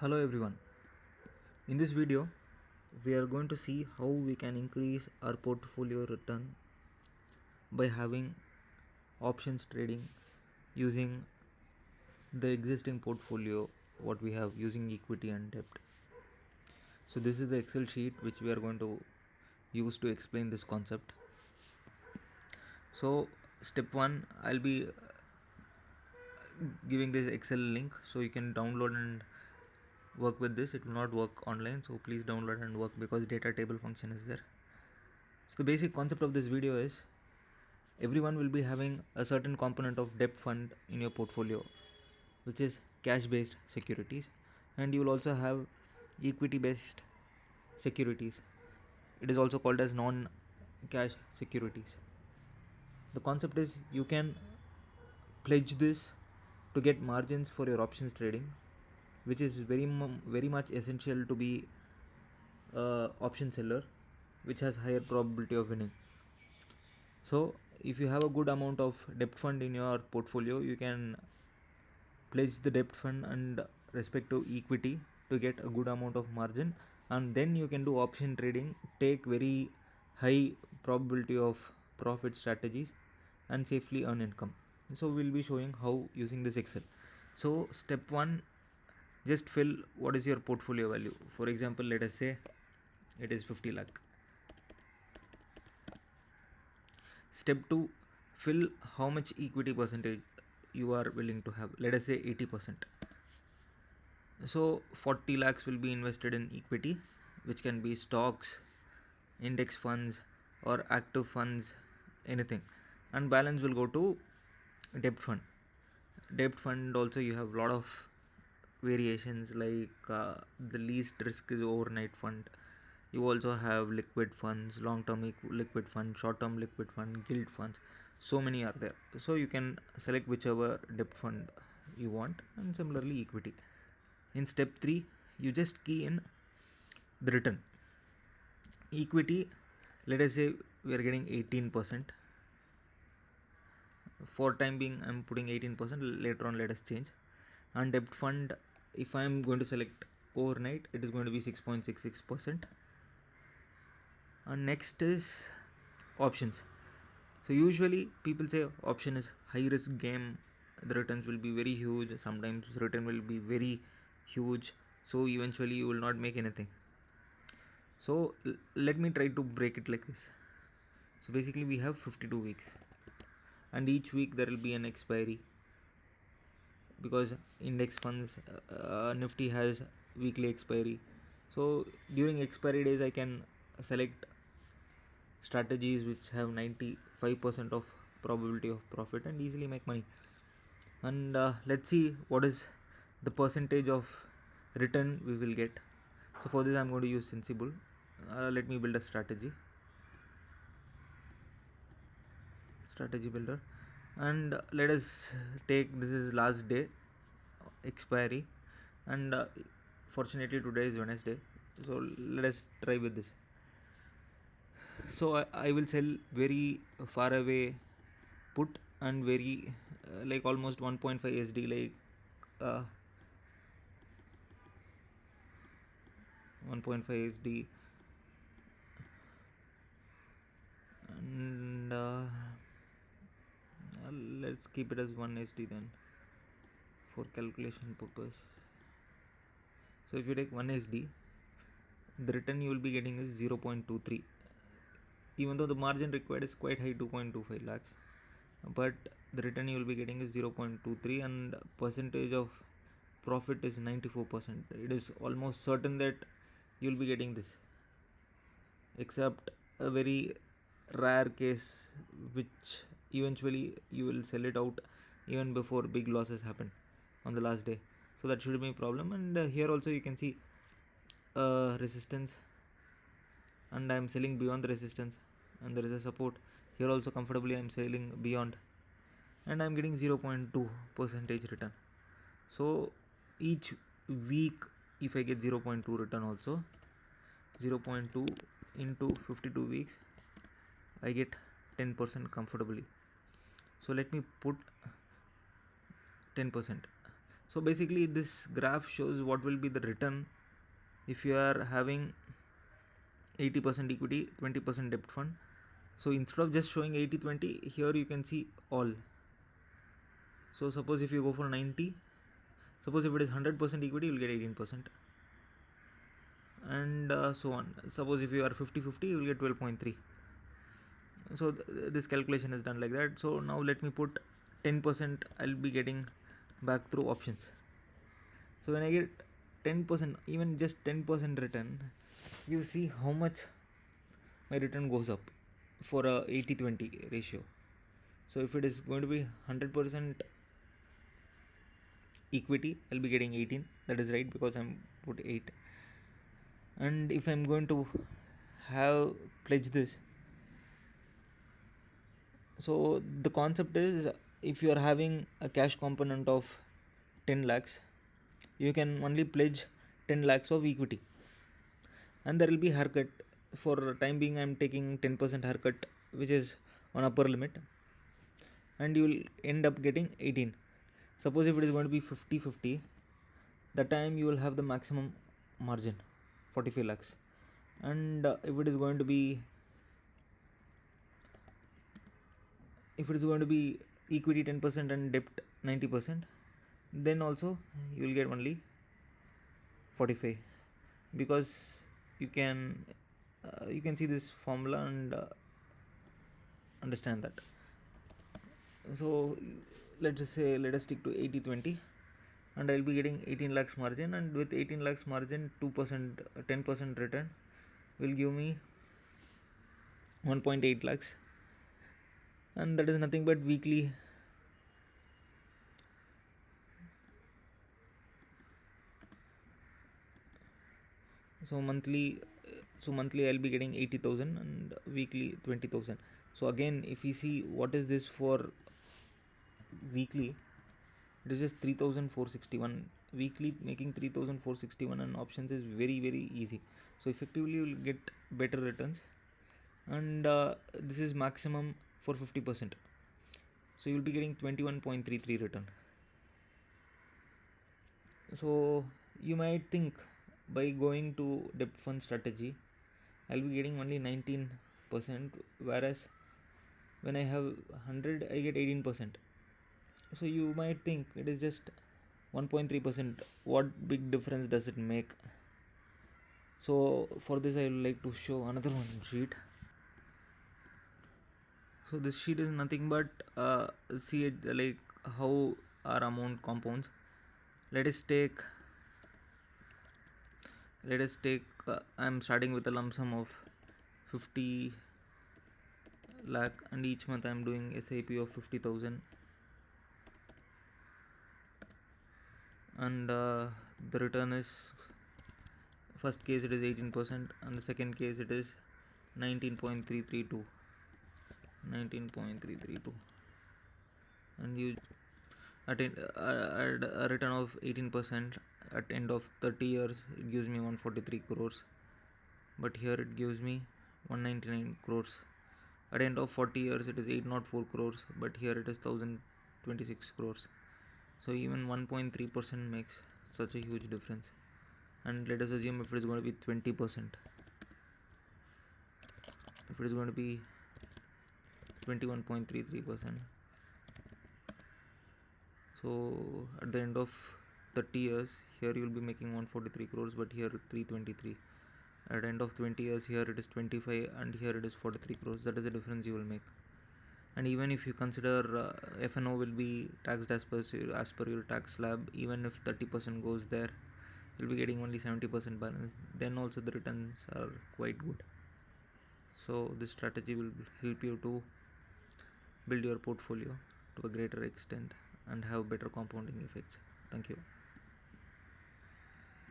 Hello everyone. In this video, we are going to see how we can increase our portfolio return by having options trading using the existing portfolio what we have using equity and debt. So this is the Excel sheet which we are going to use to explain this concept. So step 1, I'll be giving this Excel link so you can download and work with this. It will not work online, so please download and work because data table function is there. So the basic concept of this video is everyone will be having a certain component of debt fund in your portfolio, which is cash based securities, and you will also have equity based securities. It is also called as non cash securities. The concept is you can pledge this to get margins for your options trading, which is very much essential to be option seller, which has higher probability of winning. So if you have a good amount of debt fund in your portfolio, you can pledge the debt fund and respect to equity to get a good amount of margin, and then you can do option trading, take very high probability of profit strategies and safely earn income. So we'll be showing how using this Excel. So step 1, just fill what is your portfolio value. For example, let us say it is 50 lakh. Step 2, fill how much equity percentage you are willing to have. Let us say 80%. So 40 lakhs will be invested in equity, which can be stocks, index funds or active funds, anything, and balance will go to debt fund. Debt fund also you have a lot of variations, like the least risk is overnight fund. You also have liquid funds, long term liquid fund, short term liquid fund, gilt funds. So many are there, so you can select whichever debt fund you want, and similarly equity. In step 3, you just key in the return. Equity, let us say we are getting 18%. For time being I'm putting 18%, later on let us change. And debt fund, if I am going to select overnight, it is going to be 6.66%. And next is options. So usually people say option is high risk game, the returns will be very huge, sometimes return will be very huge, so eventually you will not make anything. So let me try to break it like this. So basically we have 52 weeks, and each week there will be an expiry, because index funds, Nifty has weekly expiry. So during expiry days I can select strategies which have 95% of probability of profit and easily make money. And let's see what is the percentage of return we will get. So for this I'm going to use Sensible. Let me build a strategy builder, and let us take, this is last day expiry, and fortunately today is Wednesday, so let us try with this. So I will sell very far away put, and very like almost 1.5 SD, like 1.5 SD, and let's keep it as 1 SD then for calculation purpose. So if you take 1 SD, the return you will be getting is 0.23, even though the margin required is quite high, 2.25 lakhs, but the return you will be getting is 0.23, and percentage of profit is 94%. It is almost certain that you will be getting this, except a very rare case which eventually you will sell it out even before big losses happen on the last day. So that should be a problem. And here also you can see resistance, and I am selling beyond the resistance, and there is a support here also. Comfortably I am selling beyond, and I am getting 0.2 percentage return. So each week if I get 0.2 return also, 0.2 into 52 weeks, I get 10% comfortably. So let me put 10%. So basically this graph shows what will be the return if you are having 80% equity, 20% debt fund. So instead of just showing 80-20, here you can see all. So suppose if you go for 90, suppose if it is 100% equity, you will get 18%, and so on. Suppose if you are 50-50, you will get 12.3. So this calculation is done like that. So now let me put 10% I'll be getting back through options. So when I get 10%, even just 10% return, you see how much my return goes up for a 80-20 ratio. So if it is going to be 100% equity, I'll be getting 18. That is right, because I'm put 8. And if I'm going to have pledge this, so the concept is, if you are having a cash component of 10 lakhs, you can only pledge 10 lakhs of equity, and there will be haircut. For time being, I'm taking 10% haircut, which is on upper limit, and you will end up getting 18. Suppose if it is going to be 50-50, that time you will have the maximum margin, 45 lakhs. And if it is going to be equity 10% and debt 90%, then also you will get only 45, because you can see this formula and understand that. So let us stick to 80-20, and I'll be getting 18 lakhs margin, and with 18 lakhs margin, 2% 10% return will give me 1.8 lakhs, and that is nothing but weekly. So monthly I'll be getting 80,000, and weekly 20,000. So again, if we see what is this for weekly, it is just 3,461. Weekly making 3,461 and options is very easy. So effectively you will get better returns, and this is maximum for 50%. So you will be getting 21.33 return. So you might think, by going to debt fund strategy, I'll be getting only 19%, whereas when I have 100, I get 18%. So you might think it is just 1.3%. What big difference does it make? So for this, I would like to show another one sheet. So this sheet is nothing but see it, like how our amount compounds. Let us take I'm starting with a lump sum of 50 lakh, and each month I'm doing SIP of 50,000, and the return is, first case it is 18%, and the second case it is 19.332, and you attain a return of 18%. At end of 30 years, it gives me 143 crores, but here it gives me 199 crores. At end of 40 years, it is 804 crores, but here it is 1026 crores. So even 1.3% makes such a huge difference. And let us assume if it is going to be 20%, if it is going to be 21.33%, so at the end of 30 years, here you will be making 143 crores, but here 323. At the end of 20 years, here it is 25, and here it is 43 crores. That is the difference you will make. And even if you consider F&O will be taxed as per your tax slab, even if 30% goes there, you'll be getting only 70% balance. Then also the returns are quite good. So this strategy will help you to build your portfolio to a greater extent and have better compounding effects. Thank you.